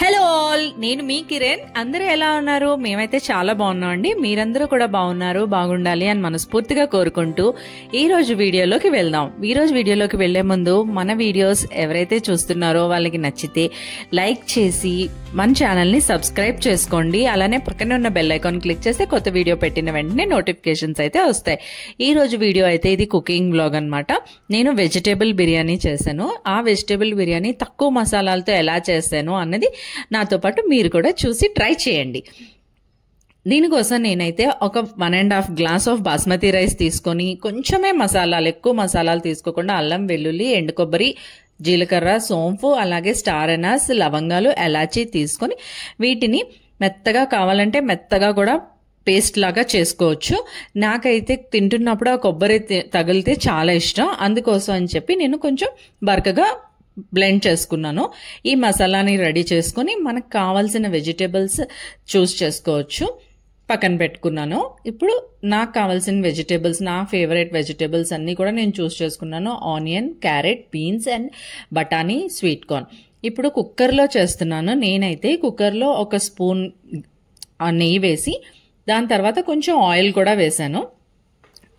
Hello all, నేను మీ కిరణ్. అందరూ ఎలా ఉన్నారు? మేమైతే చాలా బాగున్నాం అండి. మీరందరూ కూడా బాగున్నారు, బాగుండాలి అని మనస్ఫూర్తిగా కోరుకుంటూ ఈ రోజు వీడియోలోకి వెళ్దాం. ఈ రోజు వీడియోలోకి వెళ్లే ముందు మన వీడియోస్ ఎవరైతే చూస్తున్నారో వాళ్ళకి నచ్చితే లైక్ చేసి మన ఛానల్ ని సబ్స్క్రైబ్ చేసుకోండి. అలానే పక్కనే ఉన్న బెల్ ఐకాన్ క్లిక్ చేస్తే కొత్త వీడియో పెట్టిన వెంటనే నోటిఫికేషన్స్ అయితే వస్తాయి. ఈ రోజు వీడియో అయితే ఇది కుకింగ్ బ్లాగ్ అన్నమాట. నేను వెజిటేబుల్ బిర్యానీ చేశాను. ఆ వెజిటేబుల్ బిర్యానీ తక్కువ మసాలాలతో ఎలా చేశాను అన్నది నాతో పాటు మీరు కూడా చూసి ట్రై చేయండి. దీనికోసం నేనైతే ఒక 1.5 గ్లాస్ ఆఫ్ బాస్మతి రైస్ తీసుకొని కొంచెమే మసాలాలు, ఎక్కువ మసాలాలు తీసుకోకుండా అల్లం, వెల్లుల్లి, ఎండు కొబ్బరి, జీలకర్ర, సోంపు, అలాగే స్టార్ అనాస్, లవంగాలు, ఎలాచీ తీసుకొని వీటిని మెత్తగా కావాలంటే మెత్తగా కూడా పేస్ట్ లాగా చేసుకోవచ్చు. నాకైతే తింటున్నప్పుడు ఆ కొబ్బరి తగిలితే చాలా ఇష్టం. అందుకోసం అని చెప్పి నేను కొంచెం బరకగా బ్లెండ్ చేసుకున్నాను. ఈ మసాలాని రెడీ చేసుకుని మనకు కావాల్సిన వెజిటేబుల్స్ చూస్ చేసుకోవచ్చు. పక్కన పెట్టుకున్నాను. ఇప్పుడు నాకు కావాల్సిన వెజిటేబుల్స్, నా ఫేవరెట్ వెజిటేబుల్స్ అన్నీ కూడా నేను చూస్ చేసుకున్నాను. ఆనియన్, క్యారెట్, బీన్స్ అండ్ బఠానీ, స్వీట్ కార్న్. ఇప్పుడు కుక్కర్లో చేస్తున్నాను. నేనైతే కుక్కర్లో ఒక స్పూన్ నెయ్యి వేసి దాని తర్వాత కొంచెం ఆయిల్ కూడా వేసాను.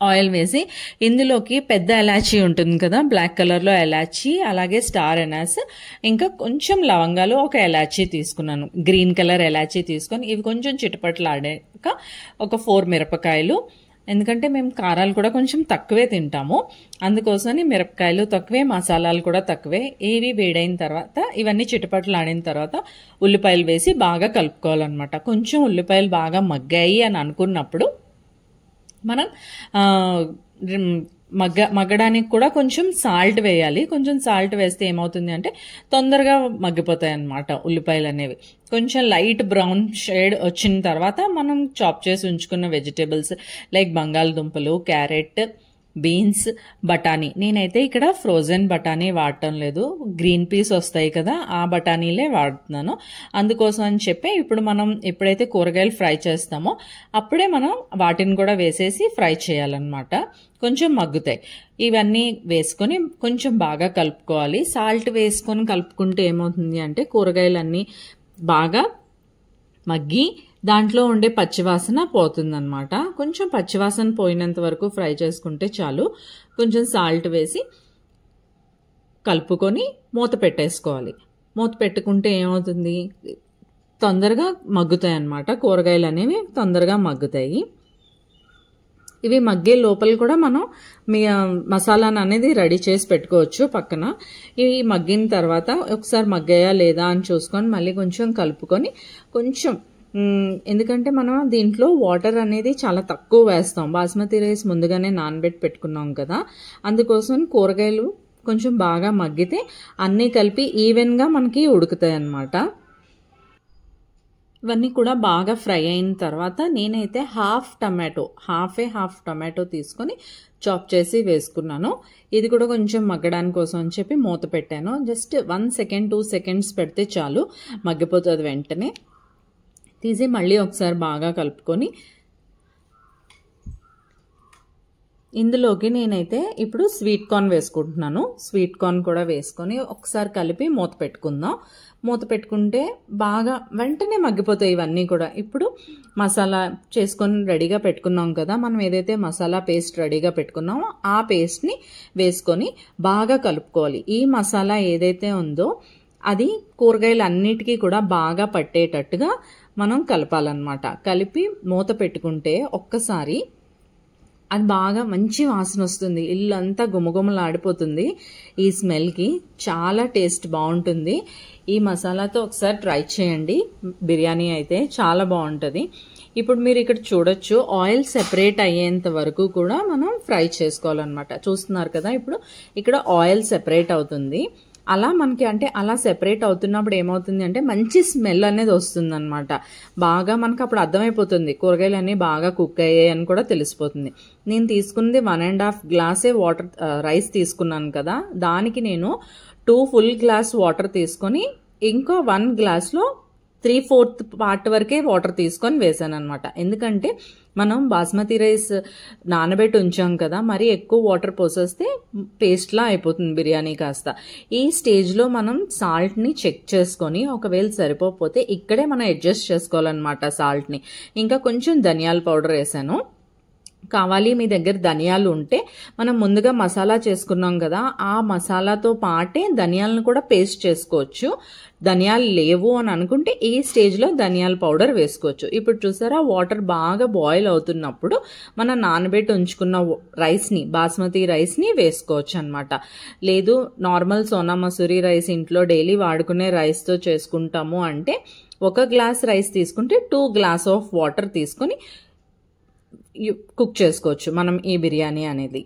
ఆయిల్ వేసి ఇందులోకి పెద్ద ఎలాచీ ఉంటుంది కదా, బ్లాక్ కలర్లో ఎలాచీ, అలాగే స్టార్ ఎనాస్, ఇంకా కొంచెం లవంగాలు, ఒక ఎలాచీ తీసుకున్నాను. గ్రీన్ కలర్ ఎలాచీ తీసుకొని ఇవి కొంచెం చిటపట్లాడాక ఒక 4 మిరపకాయలు, ఎందుకంటే మేము కారాలు కూడా కొంచెం తక్కువే తింటాము, అందుకోసమని మిరపకాయలు తక్కువే, మసాలాలు కూడా తక్కువే. ఇవి వేడైన తర్వాత ఇవన్నీ చిటపట్లాడిన తర్వాత ఉల్లిపాయలు వేసి బాగా కలుపుకోవాలన్నమాట. కొంచెం ఉల్లిపాయలు బాగా మగ్గాయి అని అనుకున్నప్పుడు మనం మగ్గడానికి కూడా కొంచెం సాల్ట్ వేయాలి. కొంచెం సాల్ట్ వేస్తే ఏమవుతుంది అంటే తొందరగా మగ్గిపోతాయి అన్నమాట ఉల్లిపాయలు అనేవి. కొంచెం లైట్ బ్రౌన్ షేడ్ వచ్చిన తర్వాత మనం చాప్ చేసి ఉంచుకున్న వెజిటేబుల్స్ లైక్ బంగాళదుంపలు, క్యారెట్, బీన్స్, బఠానీ. నేనైతే ఇక్కడ ఫ్రోజన్ బఠానీ వాడటం లేదు, గ్రీన్ పీస్ వస్తాయి కదా ఆ బఠానీలే వాడుతున్నాను. అందుకోసం అని చెప్పి ఇప్పుడు మనం ఎప్పుడైతే కూరగాయలు ఫ్రై చేస్తామో అప్పుడే మనం వాటిని కూడా వేసేసి ఫ్రై చేయాలన్నమాట. కొంచెం మగ్గుతాయి. ఇవన్నీ వేసుకొని కొంచెం బాగా కలుపుకోవాలి. సాల్ట్ వేసుకొని కలుపుకుంటే ఏమవుతుంది అంటే కూరగాయలన్నీ బాగా మగ్గి దాంట్లో ఉండే పచ్చివాసన పోతుందన్నమాట. కొంచెం పచ్చివాసన పోయినంత వరకు ఫ్రై చేసుకుంటే చాలు. కొంచెం సాల్ట్ వేసి కలుపుకొని మూత పెట్టేసుకోవాలి. మూత పెట్టుకుంటే ఏమవుతుంది, తొందరగా మగ్గుతాయి అన్నమాట. కూరగాయలు అనేవి తొందరగా మగ్గుతాయి. ఇవి మగ్గే లోపల కూడా మనం మసాలాను అనేది రెడీ చేసి పెట్టుకోవచ్చు పక్కన. ఇవి మగ్గిన తర్వాత ఒకసారి మగ్గాయా లేదా అని చూసుకొని మళ్ళీ కొంచెం కలుపుకొని కొంచెం, ఎందుకంటే మనం దీంట్లో వాటర్ అనేది చాలా తక్కువ వేస్తాం. బాస్మతి రైస్ ముందుగానే నానబెట్టి పెట్టుకున్నాం కదా, అందుకోసం కూరగాయలు కొంచెం బాగా మగ్గితే అన్నీ కలిపి ఈవెన్గా మనకి ఉడుకుతాయి అన్నమాట. ఇవన్నీ కూడా బాగా ఫ్రై అయిన తర్వాత నేనైతే హాఫ్ టమాటో తీసుకొని చాప్ చేసి వేసుకున్నాను. ఇది కూడా కొంచెం మగ్గడానికి కోసం అని చెప్పి మూత పెట్టాను. జస్ట్ 1 సెకండ్ 2 సెకండ్స్ పెడితే చాలు, మగ్గిపోతుంది. వెంటనే తీసి మళ్ళీ ఒకసారి బాగా కలుపుకొని ఇందులోకి నేనైతే ఇప్పుడు స్వీట్ కార్న్ వేసుకుంటున్నాను. స్వీట్ కార్న్ కూడా వేసుకొని ఒకసారి కలిపి మూత పెట్టుకుందాం. మూత పెట్టుకుంటే బాగా వెంటనే మగ్గిపోతాయి ఇవన్నీ కూడా. ఇప్పుడు మసాలా చేసుకొని రెడీగా పెట్టుకున్నాం కదా, మనం ఏదైతే మసాలా పేస్ట్ రెడీగా పెట్టుకున్నామో ఆ పేస్ట్ని వేసుకొని బాగా కలుపుకోవాలి. ఈ మసాలా ఏదైతే ఉందో అది కూరగాయలు అన్నిటికీ కూడా బాగా పట్టేటట్టుగా మనం కలపాలన్నమాట. కలిపి మూత పెట్టుకుంటే ఒక్కసారి అది బాగా మంచి వాసన వస్తుంది. ఇల్లు అంతా గుమగుమలాడిపోతుంది. ఈ స్మెల్కి చాలా టేస్ట్ బాగుంటుంది. ఈ మసాలాతో ఒకసారి ట్రై చేయండి. బిర్యానీ అయితే చాలా బాగుంటుంది. ఇప్పుడు మీరు ఇక్కడ చూడొచ్చు, ఆయిల్ సెపరేట్ అయ్యేంత వరకు కూడా మనం ఫ్రై చేసుకోవాలన్నమాట. చూస్తున్నారు కదా, ఇప్పుడు ఇక్కడ ఆయిల్ సెపరేట్ అవుతుంది. అలా మనకి అంటే అలా సెపరేట్ అవుతున్నప్పుడు ఏమవుతుంది అంటే మంచి స్మెల్ అనేది వస్తుంది అనమాట. బాగా మనకు అప్పుడు అర్థమైపోతుంది కూరగాయలు అన్నీ బాగా కుక్ అయ్యాయి అని కూడా తెలిసిపోతుంది. నేను తీసుకున్నది 1.5 గ్లాసే రైస్ తీసుకున్నాను కదా, దానికి నేను 2 ఫుల్ గ్లాస్ వాటర్ తీసుకొని ఇంకో 1 గ్లాస్లో 3/4 పార్ట్ వరకే వాటర్ తీసుకొని వేసాను అనమాట. ఎందుకంటే మనం బాస్మతి రైస్ నానబెట్టి ఉంచాం కదా, మరి ఎక్కువ వాటర్ పోసేస్తే పేస్ట్లా అయిపోతుంది బిర్యానీ కాస్త. ఈ స్టేజ్లో మనం సాల్ట్ని చెక్ చేసుకొని ఒకవేళ సరిపోతే ఇక్కడే మనం అడ్జస్ట్ చేసుకోవాలన్నమాట సాల్ట్ని. ఇంకా కొంచెం ధనియాల పౌడర్ వేసాను. కావాలి మీ దగ్గర ధనియాలు ఉంటే మనం ముందుగా మసాలా చేసుకున్నాం కదా, ఆ మసాలాతో పాటే ధనియాలను కూడా పేస్ట్ చేసుకోవచ్చు. ధనియాలు లేవు అని అనుకుంటే ఈ స్టేజ్లో ధనియాల పౌడర్ వేసుకోవచ్చు. ఇప్పుడు చూసారా వాటర్ బాగా బాయిల్ అవుతున్నప్పుడు మనం నానబెట్టి ఉంచుకున్న రైస్ని, బాస్మతి రైస్ని వేసుకోవచ్చు అనమాట. లేదు నార్మల్ సోనా మసూరి రైస్ ఇంట్లో డైలీ వాడుకునే రైస్తో చేసుకుంటాము అంటే 1 గ్లాస్ రైస్ తీసుకుంటే 2 గ్లాస్ ఆఫ్ వాటర్ తీసుకొని కుక్ చేసుకోవచ్చు మనం ఈ బిర్యానీ అనేది.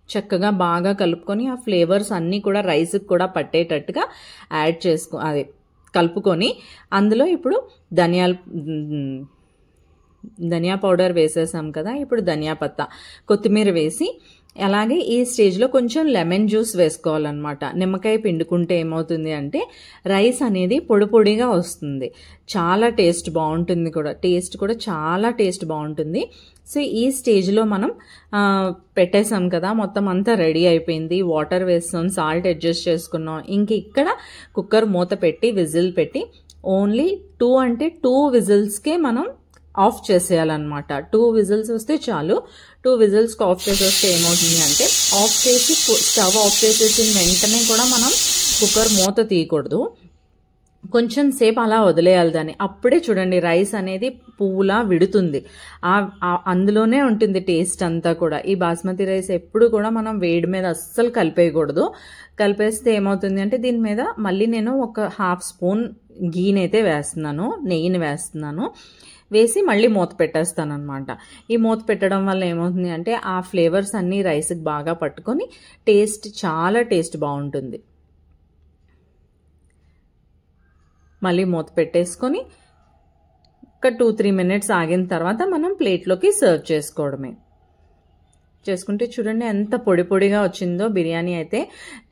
చక్కగా బాగా కలుపుకొని ఆ ఫ్లేవర్స్ అన్నీ కూడా రైస్కి కూడా పట్టేటట్టుగా యాడ్ అదే కలుపుకొని అందులో ఇప్పుడు ధనియా పౌడర్ వేసేసాం కదా, ఇప్పుడు ధనియా పత్తా, కొత్తిమీర వేసి అలాగే ఈ స్టేజ్లో కొంచెం లెమన్ జ్యూస్ వేసుకోవాలన్నమాట. నిమ్మకాయ పిండుకుంటే ఏమవుతుంది అంటే రైస్ అనేది పొడి పొడిగా వస్తుంది, చాలా టేస్ట్ బాగుంటుంది కూడా, టేస్ట్ కూడా చాలా టేస్ట్ బాగుంటుంది. సో ఈ స్టేజ్లో మనం పెట్టేసాం కదా, మొత్తం అంతా రెడీ అయిపోయింది. వాటర్ వేస్తాం, సాల్ట్ అడ్జస్ట్ చేసుకున్నాం. ఇంక ఇక్కడ కుక్కర్ మూత పెట్టి విజిల్ పెట్టి ఓన్లీ 2 విజిల్స్కే మనం ఆఫ్ చేసేయాలన్నమాట. 2 విజిల్స్ వస్తే చాలు. 2 విజిల్స్కి ఆఫ్ చేసేస్తే ఏమవుతుంది అంటే ఆఫ్ చేసి స్టవ్ ఆఫ్ చేసేసిన వెంటనే కూడా మనం కుక్కర్ మూత తీయకూడదు, కొంచెం సేపు అలా వదిలేయాలి దాన్ని. అప్పుడే చూడండి రైస్ అనేది పువ్వులా విడుతుంది, అందులోనే ఉంటుంది టేస్ట్ అంతా కూడా. ఈ బాస్మతి రైస్ ఎప్పుడు కూడా మనం వేడి మీద అస్సలు కలిపేయకూడదు. కలిపేస్తే ఏమవుతుంది అంటే దీని మీద మళ్ళీ నేను ఒక 1/2 స్పూన్ గీనైతే వేస్తున్నాను, నెయ్యిని వేస్తున్నాను. వేసి మళ్ళీ మూత పెట్టేస్తాను అనమాట. ఈ మూత పెట్టడం వల్ల ఏమవుతుంది అంటే ఆ ఫ్లేవర్స్ అన్నీ రైస్కి బాగా పట్టుకొని చాలా టేస్ట్ బాగుంటుంది. మళ్ళీ మూత పెట్టేసుకొని ఒక 2-3 మినిట్స్ ఆగిన తర్వాత మనం ప్లేట్లోకి సర్వ్ చేసుకోవడమే. చేసుకుంటే చూడండి ఎంత పొడి పొడిగా వచ్చిందో బిర్యానీ అయితే.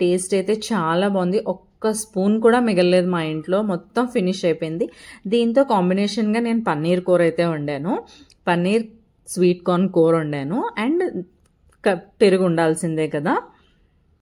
టేస్ట్ అయితే చాలా బాగుంది. ఒక్క స్పూన్ కూడా మిగలలేదు మా ఇంట్లో, మొత్తం ఫినిష్ అయిపోయింది. దీంతో కాంబినేషన్గా నేను పన్నీర్ కూర అయితే వండాను, పన్నీర్ స్వీట్ కార్న్ కూర వండాను. అండ్ పెరుగు ఉండాల్సిందే కదా,